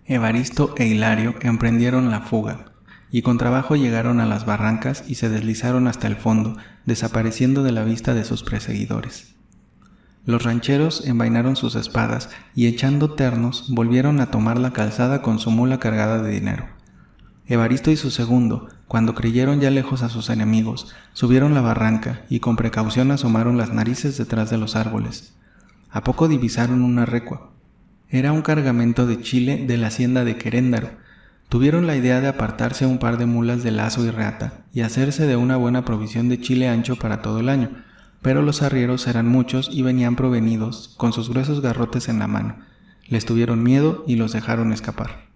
Evaristo e Hilario emprendieron la fuga, y con trabajo llegaron a las barrancas y se deslizaron hasta el fondo, desapareciendo de la vista de sus perseguidores. Los rancheros envainaron sus espadas y echando ternos volvieron a tomar la calzada con su mula cargada de dinero. Evaristo y su segundo, cuando creyeron ya lejos a sus enemigos, subieron la barranca y con precaución asomaron las narices detrás de los árboles. A poco divisaron una recua. Era un cargamento de chile de la hacienda de Queréndaro. Tuvieron la idea de apartarse un par de mulas de lazo y reata y hacerse de una buena provisión de chile ancho para todo el año, pero los arrieros eran muchos y venían provenidos con sus gruesos garrotes en la mano. Les tuvieron miedo y los dejaron escapar.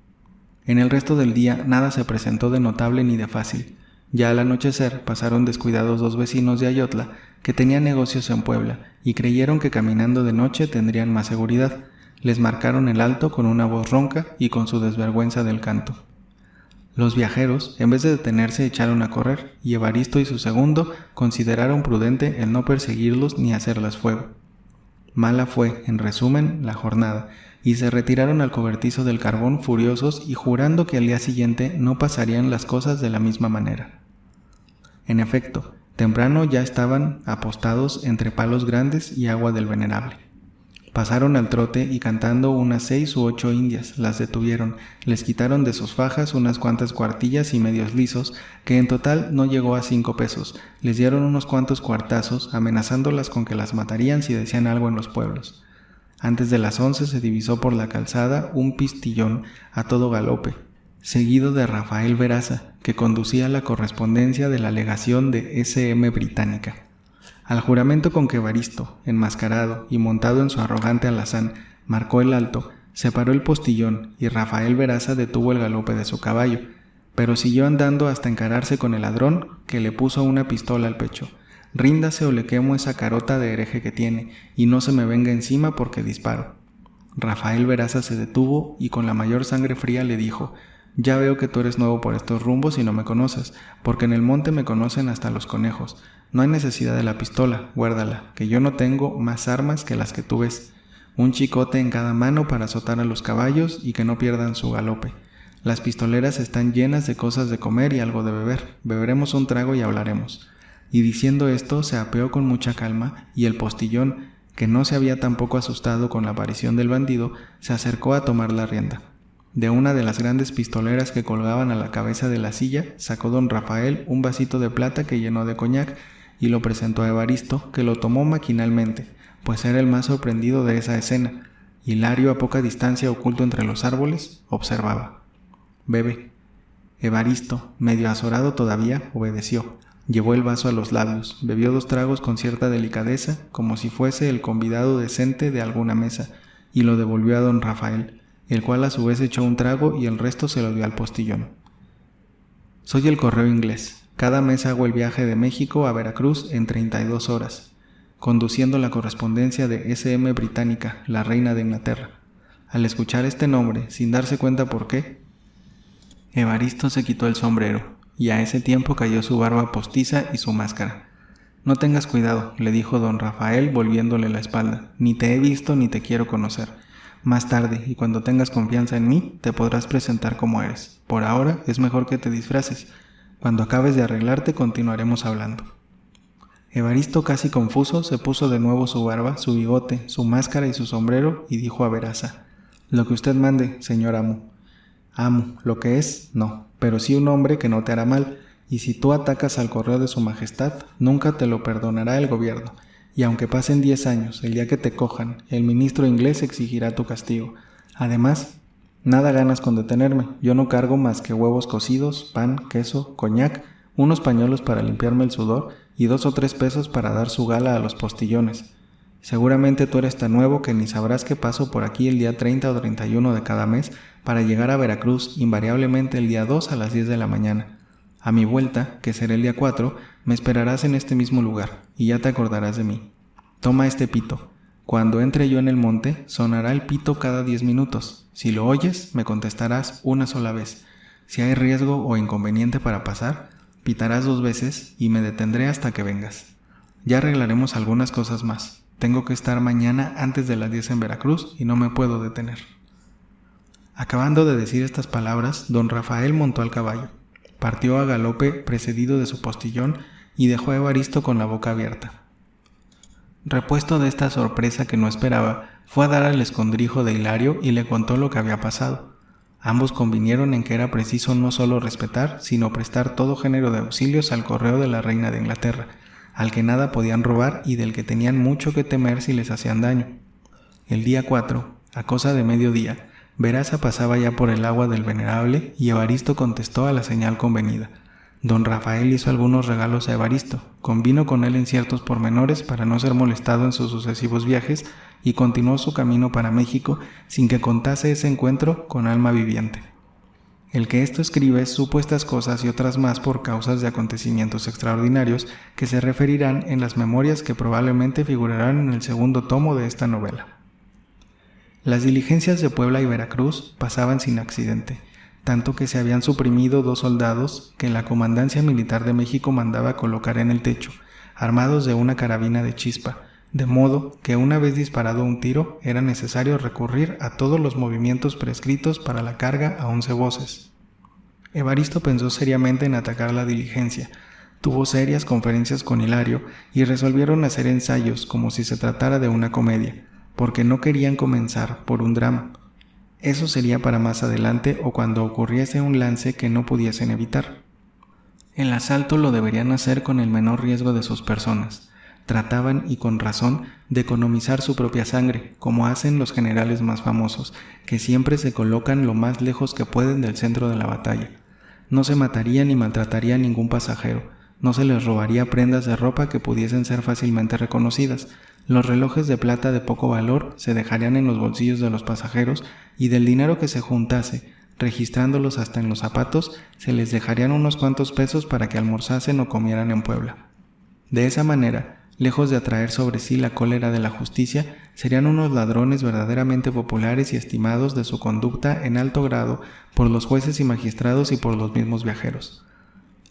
En el resto del día nada se presentó de notable ni de fácil. Ya al anochecer pasaron descuidados dos vecinos de Ayotla que tenían negocios en Puebla y creyeron que caminando de noche tendrían más seguridad. Les marcaron el alto con una voz ronca y con su desvergüenza del canto. Los viajeros, en vez de detenerse, echaron a correr, y Evaristo y su segundo consideraron prudente el no perseguirlos ni hacerles fuego. Mala fue, en resumen, la jornada, y se retiraron al cobertizo del carbón furiosos y jurando que al día siguiente no pasarían las cosas de la misma manera. En efecto, temprano ya estaban apostados entre palos grandes y agua del Venerable. Pasaron al trote y cantando unas 6 u 8 indias, las detuvieron, les quitaron de sus fajas unas cuantas cuartillas y medios lisos, que en total no llegó a 5 pesos, les dieron unos cuantos cuartazos, amenazándolas con que las matarían si decían algo en los pueblos. Antes de las 11 se divisó por la calzada un pistillón a todo galope, seguido de Rafael Veraza, que conducía la correspondencia de la legación de S.M. Británica. Al juramento con que Evaristo, enmascarado y montado en su arrogante alazán, marcó el alto, se paró el postillón y Rafael Veraza detuvo el galope de su caballo, pero siguió andando hasta encararse con el ladrón, que le puso una pistola al pecho. «Ríndase o le quemo esa carota de hereje que tiene, y no se me venga encima porque disparo». Rafael Veraza se detuvo y con la mayor sangre fría le dijo: «Ya veo que tú eres nuevo por estos rumbos y no me conoces, porque en el monte me conocen hasta los conejos. No hay necesidad de la pistola, guárdala, que yo no tengo más armas que las que tú ves. Un chicote en cada mano para azotar a los caballos y que no pierdan su galope. Las pistoleras están llenas de cosas de comer y algo de beber. Beberemos un trago y hablaremos». Y diciendo esto se apeó con mucha calma, y el postillón, que no se había tampoco asustado con la aparición del bandido, se acercó a tomar la rienda. De una de las grandes pistoleras que colgaban a la cabeza de la silla, sacó don Rafael un vasito de plata que llenó de coñac y lo presentó a Evaristo, que lo tomó maquinalmente, pues era el más sorprendido de esa escena. Hilario, a poca distancia oculto entre los árboles, observaba. «Bebe». Evaristo, medio azorado todavía, obedeció. Llevó el vaso a los labios, bebió 2 tragos con cierta delicadeza, como si fuese el convidado decente de alguna mesa, y lo devolvió a don Rafael, el cual a su vez echó un trago y el resto se lo dio al postillón. «Soy el correo inglés. Cada mes hago el viaje de México a Veracruz en 32 horas, conduciendo la correspondencia de S.M. Británica, la reina de Inglaterra». Al escuchar este nombre, sin darse cuenta por qué, Evaristo se quitó el sombrero, y a ese tiempo cayó su barba postiza y su máscara. «No tengas cuidado», le dijo don Rafael volviéndole la espalda, «ni te he visto ni te quiero conocer. Más tarde, y cuando tengas confianza en mí, te podrás presentar como eres. Por ahora es mejor que te disfraces. Cuando acabes de arreglarte continuaremos hablando». Evaristo, casi confuso, se puso de nuevo su barba, su bigote, su máscara y su sombrero y dijo a Veraza: «Lo que usted mande, señor amo». «Amo, lo que es, no, pero sí un hombre que no te hará mal, y si tú atacas al correo de su majestad, nunca te lo perdonará el gobierno, y aunque pasen 10 años, el día que te cojan, el ministro inglés exigirá tu castigo. Además, nada ganas con detenerme, yo no cargo más que huevos cocidos, pan, queso, coñac, unos pañuelos para limpiarme el sudor y 2 o 3 pesos para dar su gala a los postillones. Seguramente tú eres tan nuevo que ni sabrás que paso por aquí el día 30 o 31 de cada mes para llegar a Veracruz invariablemente el día 2 a las 10 de la mañana. A mi vuelta, que será el día 4, me esperarás en este mismo lugar y ya te acordarás de mí. Toma este pito. Cuando entre yo en el monte, sonará el pito cada 10 minutos. Si lo oyes, me contestarás una sola vez. Si hay riesgo o inconveniente para pasar, pitarás 2 veces y me detendré hasta que vengas. Ya arreglaremos algunas cosas más. Tengo que estar mañana antes de las 10 en Veracruz y no me puedo detener». Acabando de decir estas palabras, don Rafael montó al caballo, partió a galope precedido de su postillón y dejó a Evaristo con la boca abierta. Repuesto de esta sorpresa que no esperaba, fue a dar al escondrijo de Hilario y le contó lo que había pasado. Ambos convinieron en que era preciso no solo respetar, sino prestar todo género de auxilios al correo de la reina de Inglaterra, al que nada podían robar y del que tenían mucho que temer si les hacían daño. El día 4, a cosa de mediodía, Veraza pasaba ya por el agua del Venerable y Evaristo contestó a la señal convenida. Don Rafael hizo algunos regalos a Evaristo, convino con él en ciertos pormenores para no ser molestado en sus sucesivos viajes y continuó su camino para México sin que contase ese encuentro con alma viviente. El que esto escribe supo estas cosas y otras más por causas de acontecimientos extraordinarios que se referirán en las memorias que probablemente figurarán en el segundo tomo de esta novela. Las diligencias de Puebla y Veracruz pasaban sin accidente, tanto que se habían suprimido 2 soldados que la Comandancia Militar de México mandaba colocar en el techo, armados de una carabina de chispa, de modo que una vez disparado un tiro era necesario recurrir a todos los movimientos prescritos para la carga a 11 voces. Evaristo pensó seriamente en atacar la diligencia, tuvo serias conferencias con Hilario y resolvieron hacer ensayos como si se tratara de una comedia, porque no querían comenzar por un drama. Eso sería para más adelante o cuando ocurriese un lance que no pudiesen evitar. El asalto lo deberían hacer con el menor riesgo de sus personas. Trataban, y con razón, de economizar su propia sangre, como hacen los generales más famosos, que siempre se colocan lo más lejos que pueden del centro de la batalla. No se mataría ni maltrataría a ningún pasajero, no se les robaría prendas de ropa que pudiesen ser fácilmente reconocidas. Los relojes de plata de poco valor se dejarían en los bolsillos de los pasajeros y del dinero que se juntase, registrándolos hasta en los zapatos, se les dejarían unos cuantos pesos para que almorzasen o comieran en Puebla. De esa manera, lejos de atraer sobre sí la cólera de la justicia, serían unos ladrones verdaderamente populares y estimados de su conducta en alto grado por los jueces y magistrados y por los mismos viajeros.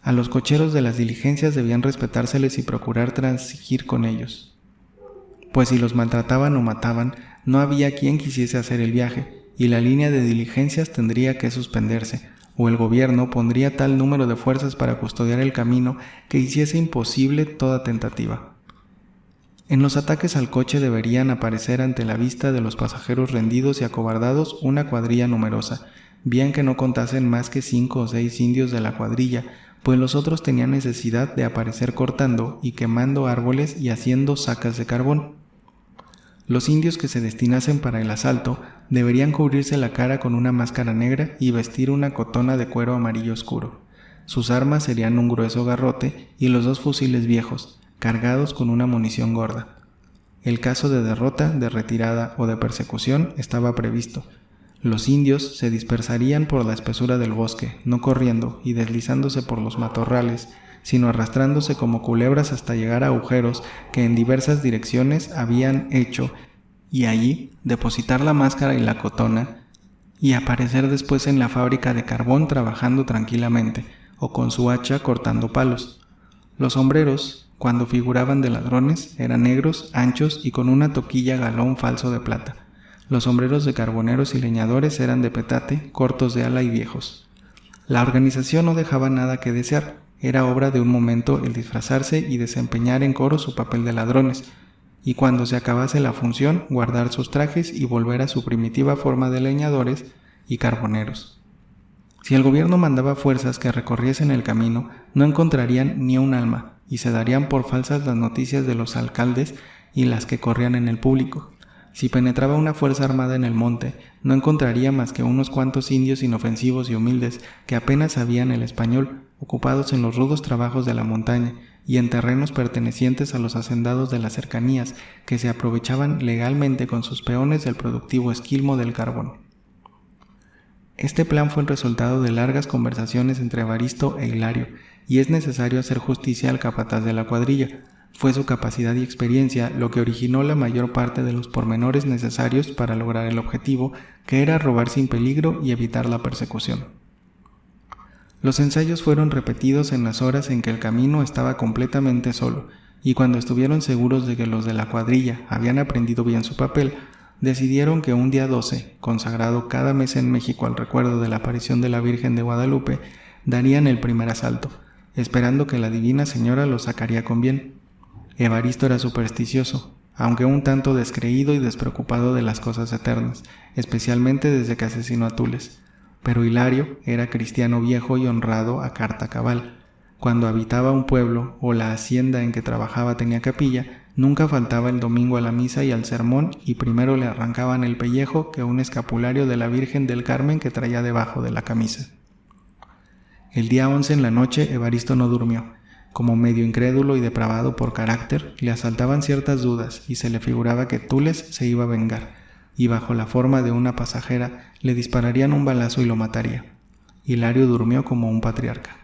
A los cocheros de las diligencias debían respetárseles y procurar transigir con ellos, pues si los maltrataban o mataban, no había quien quisiese hacer el viaje, y la línea de diligencias tendría que suspenderse, o el gobierno pondría tal número de fuerzas para custodiar el camino que hiciese imposible toda tentativa. En los ataques al coche deberían aparecer ante la vista de los pasajeros rendidos y acobardados una cuadrilla numerosa, bien que no contasen más que 5 o 6 indios de la cuadrilla, pues los otros tenían necesidad de aparecer cortando y quemando árboles y haciendo sacas de carbón. Los indios que se destinasen para el asalto deberían cubrirse la cara con una máscara negra y vestir una cotona de cuero amarillo oscuro. Sus armas serían un grueso garrote y los 2 fusiles viejos, cargados con una munición gorda. El caso de derrota, de retirada o de persecución estaba previsto. Los indios se dispersarían por la espesura del bosque, no corriendo y deslizándose por los matorrales, sino arrastrándose como culebras hasta llegar a agujeros que en diversas direcciones habían hecho, y allí depositar la máscara y la cotona, y aparecer después en la fábrica de carbón trabajando tranquilamente, o con su hacha cortando palos. Los sombreros, cuando figuraban de ladrones, eran negros, anchos y con una toquilla galón falso de plata. Los sombreros de carboneros y leñadores eran de petate, cortos de ala y viejos. La organización no dejaba nada que desear. Era obra de un momento el disfrazarse y desempeñar en coro su papel de ladrones, y cuando se acabase la función, guardar sus trajes y volver a su primitiva forma de leñadores y carboneros. Si el gobierno mandaba fuerzas que recorriesen el camino, no encontrarían ni un alma, y se darían por falsas las noticias de los alcaldes y las que corrían en el público. Si penetraba una fuerza armada en el monte, no encontraría más que unos cuantos indios inofensivos y humildes que apenas sabían el español, ocupados en los rudos trabajos de la montaña y en terrenos pertenecientes a los hacendados de las cercanías que se aprovechaban legalmente con sus peones del productivo esquilmo del carbón. Este plan fue el resultado de largas conversaciones entre Evaristo e Hilario, y es necesario hacer justicia al capataz de la cuadrilla. Fue su capacidad y experiencia lo que originó la mayor parte de los pormenores necesarios para lograr el objetivo, que era robar sin peligro y evitar la persecución. Los ensayos fueron repetidos en las horas en que el camino estaba completamente solo, y cuando estuvieron seguros de que los de la cuadrilla habían aprendido bien su papel, decidieron que un día 12, consagrado cada mes en México al recuerdo de la aparición de la Virgen de Guadalupe, darían el primer asalto, esperando que la Divina Señora los sacaría con bien. Evaristo era supersticioso, aunque un tanto descreído y despreocupado de las cosas eternas, especialmente desde que asesinó a Tules. Pero Hilario era cristiano viejo y honrado a carta cabal. Cuando habitaba un pueblo o la hacienda en que trabajaba tenía capilla, nunca faltaba el domingo a la misa y al sermón, y primero le arrancaban el pellejo que un escapulario de la Virgen del Carmen que traía debajo de la camisa. El día 11 en la noche Evaristo no durmió. Como medio incrédulo y depravado por carácter, le asaltaban ciertas dudas y se le figuraba que Tules se iba a vengar, y bajo la forma de una pasajera le dispararían un balazo y lo mataría. Hilario durmió como un patriarca.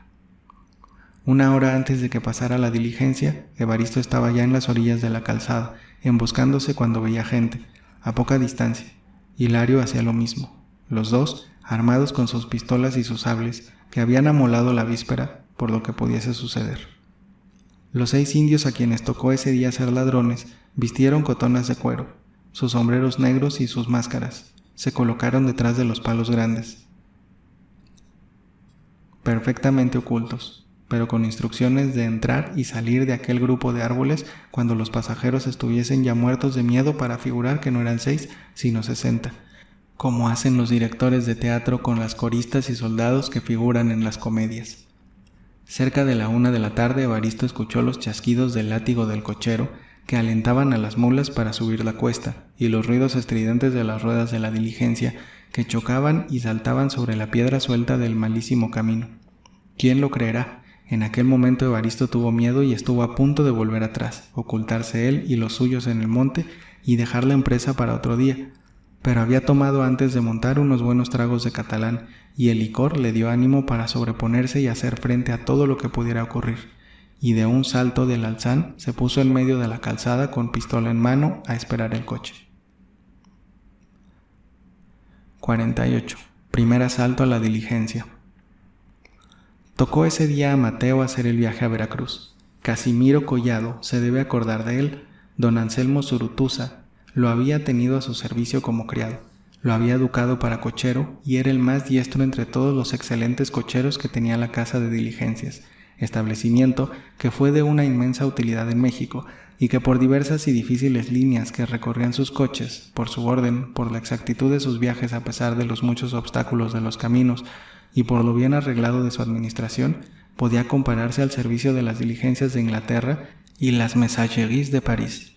Una hora antes de que pasara la diligencia, Evaristo estaba ya en las orillas de la calzada, emboscándose cuando veía gente, a poca distancia. Hilario hacía lo mismo. Los dos, armados con sus pistolas y sus sables, que habían amolado la víspera por lo que pudiese suceder. Los 6 indios a quienes tocó ese día ser ladrones vistieron cotonas de cuero, sus sombreros negros y sus máscaras. Se colocaron detrás de los palos grandes, perfectamente ocultos, pero con instrucciones de entrar y salir de aquel grupo de árboles cuando los pasajeros estuviesen ya muertos de miedo para figurar que no eran 6, sino 60, como hacen los directores de teatro con las coristas y soldados que figuran en las comedias. Cerca de la 1 de la tarde, Evaristo escuchó los chasquidos del látigo del cochero que alentaban a las mulas para subir la cuesta, y los ruidos estridentes de las ruedas de la diligencia que chocaban y saltaban sobre la piedra suelta del malísimo camino. ¿Quién lo creerá? En aquel momento Evaristo tuvo miedo y estuvo a punto de volver atrás, ocultarse él y los suyos en el monte y dejar la empresa para otro día. Pero había tomado antes de montar unos buenos tragos de catalán, y el licor le dio ánimo para sobreponerse y hacer frente a todo lo que pudiera ocurrir, y de un salto del alzán se puso en medio de la calzada con pistola en mano a esperar el coche. 48. Primer asalto a la diligencia. Tocó ese día a Mateo hacer el viaje a Veracruz. Casimiro Collado, se debe acordar de él, don Anselmo Zurutuza, lo había tenido a su servicio como criado, lo había educado para cochero y era el más diestro entre todos los excelentes cocheros que tenía la casa de diligencias, establecimiento que fue de una inmensa utilidad en México y que por diversas y difíciles líneas que recorrían sus coches, por su orden, por la exactitud de sus viajes a pesar de los muchos obstáculos de los caminos y por lo bien arreglado de su administración, podía compararse al servicio de las diligencias de Inglaterra y las messageries de París.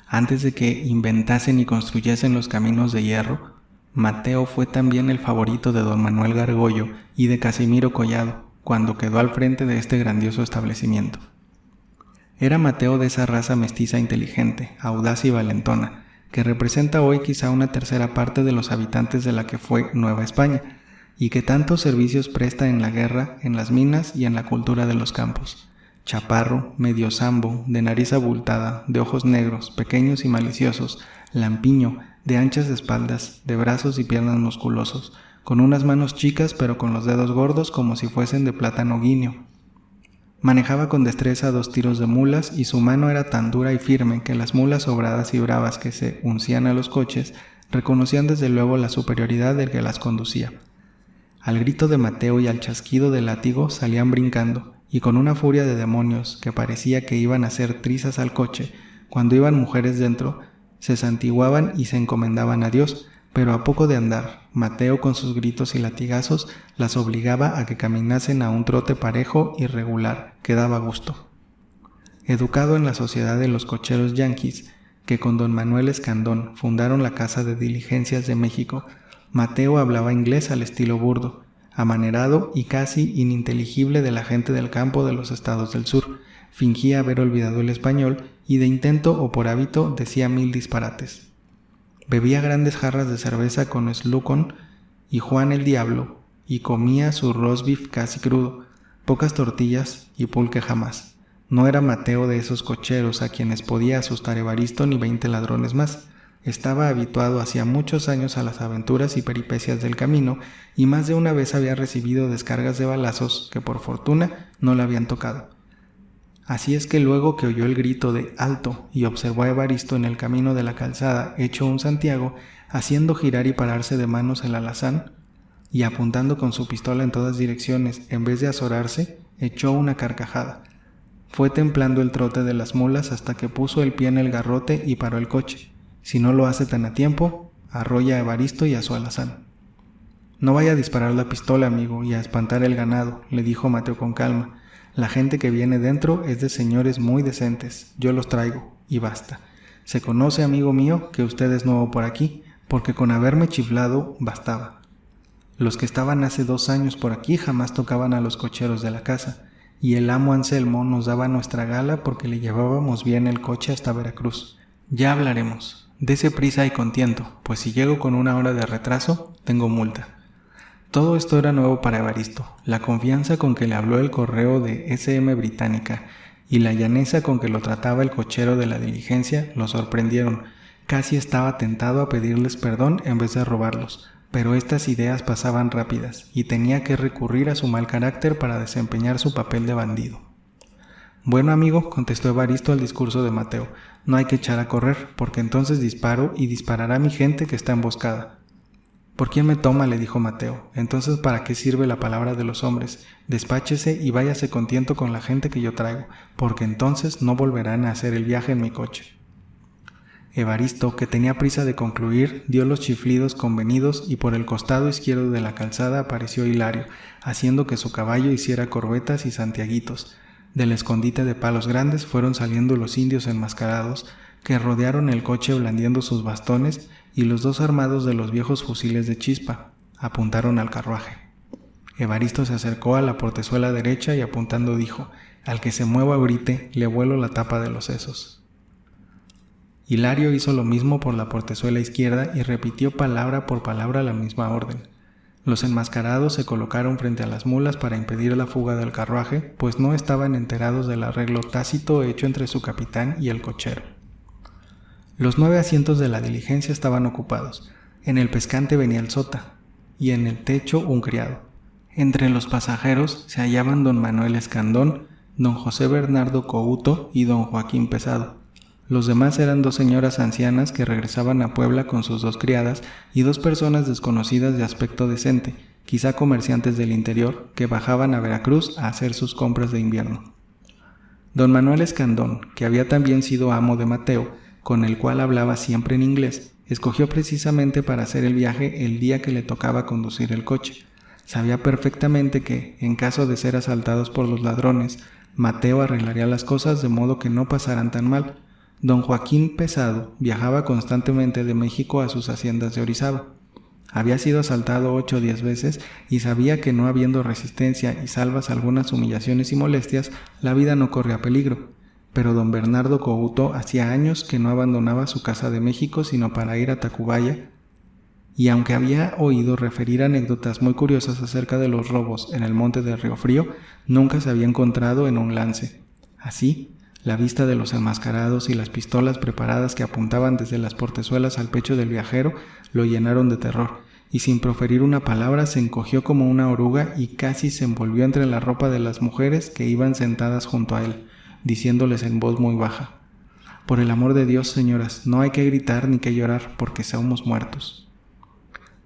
Antes de que inventasen y construyesen los caminos de hierro, Mateo fue también el favorito de don Manuel Gargollo y de Casimiro Collado, cuando quedó al frente de este grandioso establecimiento. Era Mateo de esa raza mestiza inteligente, audaz y valentona, que representa hoy quizá una tercera parte de los habitantes de la que fue Nueva España, y que tantos servicios presta en la guerra, en las minas y en la cultura de los campos. Chaparro, medio zambo, de nariz abultada, de ojos negros, pequeños y maliciosos, lampiño, de anchas espaldas, de brazos y piernas musculosos, con unas manos chicas pero con los dedos gordos como si fuesen de plátano guineo. Manejaba con destreza 2 tiros de mulas y su mano era tan dura y firme que las mulas sobradas y bravas que se uncían a los coches reconocían desde luego la superioridad del que las conducía. Al grito de Mateo y al chasquido del látigo salían brincando, y con una furia de demonios que parecía que iban a hacer trizas al coche, cuando iban mujeres dentro, se santiguaban y se encomendaban a Dios, pero a poco de andar, Mateo con sus gritos y latigazos las obligaba a que caminasen a un trote parejo y regular, que daba gusto. Educado en la sociedad de los cocheros yanquis, que con don Manuel Escandón fundaron la Casa de Diligencias de México, Mateo hablaba inglés al estilo burdo, amanerado y casi ininteligible de la gente del campo de los estados del sur. Fingía haber olvidado el español y de intento o por hábito decía 1000 disparates. Bebía grandes jarras de cerveza con Slucon y Juan el Diablo y comía su roast beef casi crudo, pocas tortillas y pulque jamás. No era Mateo de esos cocheros a quienes podía asustar Evaristo ni 20 ladrones más. Estaba habituado hacía muchos años a las aventuras y peripecias del camino y más de una vez había recibido descargas de balazos que por fortuna no le habían tocado. Así es que luego que oyó el grito de «alto» y observó a Evaristo en el camino de la calzada hecho un Santiago, haciendo girar y pararse de manos el alazán, y apuntando con su pistola en todas direcciones, en vez de azorarse, echó una carcajada. Fue templando el trote de las mulas hasta que puso el pie en el garrote y paró el coche. Si no lo hace tan a tiempo, arrolla a Evaristo y a su alazán. «No vaya a disparar la pistola, amigo, y a espantar el ganado», le dijo Mateo con calma. «La gente que viene dentro es de señores muy decentes. Yo los traigo, y basta. Se conoce, amigo mío, que usted es nuevo por aquí, porque con haberme chiflado bastaba. Los que estaban hace 2 años por aquí jamás tocaban a los cocheros de la casa, y el amo Anselmo nos daba nuestra gala porque le llevábamos bien el coche hasta Veracruz. Ya hablaremos. Dese prisa y con tiento, pues si llego con 1 hora de retraso, tengo multa». Todo esto era nuevo para Evaristo. La confianza con que le habló el correo de S.M. Británica y la llaneza con que lo trataba el cochero de la diligencia lo sorprendieron. Casi estaba tentado a pedirles perdón en vez de robarlos, pero estas ideas pasaban rápidas y tenía que recurrir a su mal carácter para desempeñar su papel de bandido. «Bueno, amigo», contestó Evaristo al discurso de Mateo, «no hay que echar a correr, porque entonces disparo y disparará mi gente que está emboscada». «¿Por quién me toma?», le dijo Mateo. «Entonces, ¿para qué sirve la palabra de los hombres? Despáchese y váyase contento con la gente que yo traigo, porque entonces no volverán a hacer el viaje en mi coche». Evaristo, que tenía prisa de concluir, dio los chiflidos convenidos y por el costado izquierdo de la calzada apareció Hilario, haciendo que su caballo hiciera corvetas y santiaguitos. Del escondite de palos grandes fueron saliendo los indios enmascarados, que rodearon el coche blandiendo sus bastones, y los 2 armados de los viejos fusiles de chispa apuntaron al carruaje. Evaristo se acercó a la portezuela derecha y apuntando dijo: «Al que se mueva o grite, le vuelo la tapa de los sesos». Hilario hizo lo mismo por la portezuela izquierda y repitió palabra por palabra la misma orden. Los enmascarados se colocaron frente a las mulas para impedir la fuga del carruaje, pues no estaban enterados del arreglo tácito hecho entre su capitán y el cochero. Los 9 asientos de la diligencia estaban ocupados. En el pescante venía el sota, y en el techo un criado. Entre los pasajeros se hallaban don Manuel Escandón, don José Bernardo Couto y don Joaquín Pesado. Los demás eran 2 señoras ancianas que regresaban a Puebla con sus 2 criadas y 2 personas desconocidas de aspecto decente, quizá comerciantes del interior, que bajaban a Veracruz a hacer sus compras de invierno. Don Manuel Escandón, que había también sido amo de Mateo, con el cual hablaba siempre en inglés, escogió precisamente para hacer el viaje el día que le tocaba conducir el coche. Sabía perfectamente que, en caso de ser asaltados por los ladrones, Mateo arreglaría las cosas de modo que no pasaran tan mal. Don Joaquín Pesado viajaba constantemente de México a sus haciendas de Orizaba. Había sido asaltado 8 o 10 veces y sabía que no habiendo resistencia y salvas algunas humillaciones y molestias, la vida no corría peligro. Pero don Bernardo Couto hacía años que no abandonaba su casa de México sino para ir a Tacubaya, y aunque había oído referir anécdotas muy curiosas acerca de los robos en el monte de Río Frío, nunca se había encontrado en un lance. Así, la vista de los enmascarados y las pistolas preparadas que apuntaban desde las portezuelas al pecho del viajero lo llenaron de terror, y sin proferir una palabra se encogió como una oruga y casi se envolvió entre la ropa de las mujeres que iban sentadas junto a él, diciéndoles en voz muy baja: «Por el amor de Dios, señoras, no hay que gritar ni que llorar, porque somos muertos».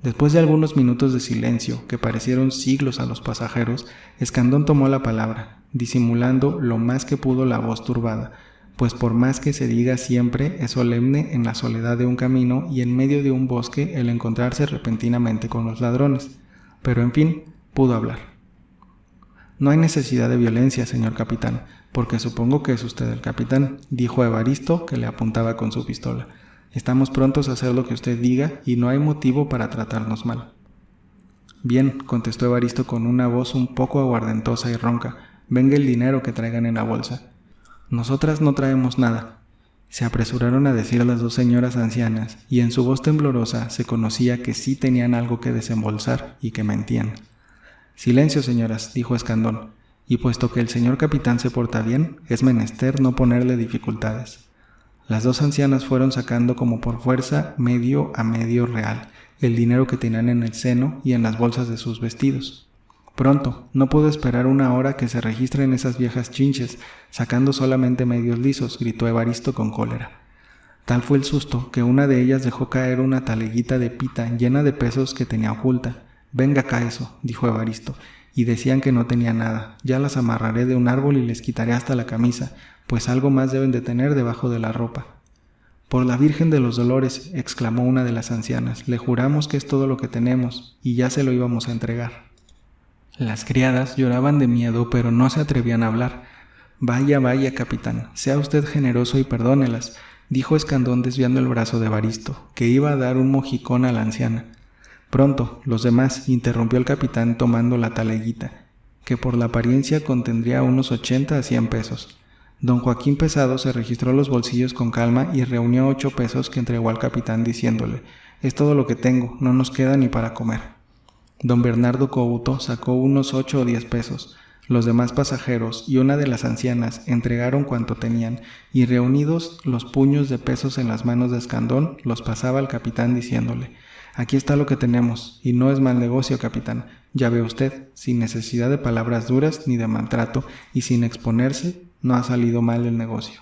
Después de algunos minutos de silencio, que parecieron siglos a los pasajeros, Escandón tomó la palabra, disimulando lo más que pudo la voz turbada, pues por más que se diga siempre, es solemne en la soledad de un camino y en medio de un bosque el encontrarse repentinamente con los ladrones. Pero en fin, pudo hablar. «No hay necesidad de violencia, señor capitán, porque supongo que es usted el capitán», dijo a Evaristo, que le apuntaba con su pistola. «Estamos prontos a hacer lo que usted diga y no hay motivo para tratarnos mal». «Bien», contestó Evaristo con una voz un poco aguardentosa y ronca, «venga el dinero que traigan en la bolsa». «Nosotras no traemos nada», se apresuraron a decir las 2 señoras ancianas, y en su voz temblorosa se conocía que sí tenían algo que desembolsar y que mentían. «Silencio, señoras», dijo Escandón, «y puesto que el señor capitán se porta bien, es menester no ponerle dificultades». Las 2 ancianas fueron sacando como por fuerza medio a medio real, el dinero que tenían en el seno y en las bolsas de sus vestidos. Pronto, no puedo esperar una hora que se registren esas viejas chinches, sacando solamente medios lisos, gritó Evaristo con cólera. Tal fue el susto que una de ellas dejó caer una taleguita de pita llena de pesos que tenía oculta. Venga acá eso, dijo Evaristo, y decían que no tenía nada. Ya las amarraré de un árbol y les quitaré hasta la camisa, pues algo más deben de tener debajo de la ropa. Por la Virgen de los Dolores, exclamó una de las ancianas, le juramos que es todo lo que tenemos, y ya se lo íbamos a entregar. Las criadas lloraban de miedo, pero no se atrevían a hablar. Vaya, vaya, capitán, sea usted generoso y perdónelas, dijo Escandón desviando el brazo de Evaristo, que iba a dar un mojicón a la anciana. Pronto, los demás, interrumpió el capitán tomando la taleguita, que por la apariencia contendría unos 80 a 100 pesos. Don Joaquín Pesado se registró los bolsillos con calma y reunió 8 pesos que entregó al capitán diciéndole, es todo lo que tengo, no nos queda ni para comer. Don Bernardo Couto sacó unos 8 o 10 pesos. Los demás pasajeros y una de las ancianas entregaron cuanto tenían, y reunidos los puños de pesos en las manos de Escandón, los pasaba al capitán diciéndole, aquí está lo que tenemos, y no es mal negocio, capitán. Ya ve usted, sin necesidad de palabras duras ni de maltrato, y sin exponerse, no ha salido mal el negocio.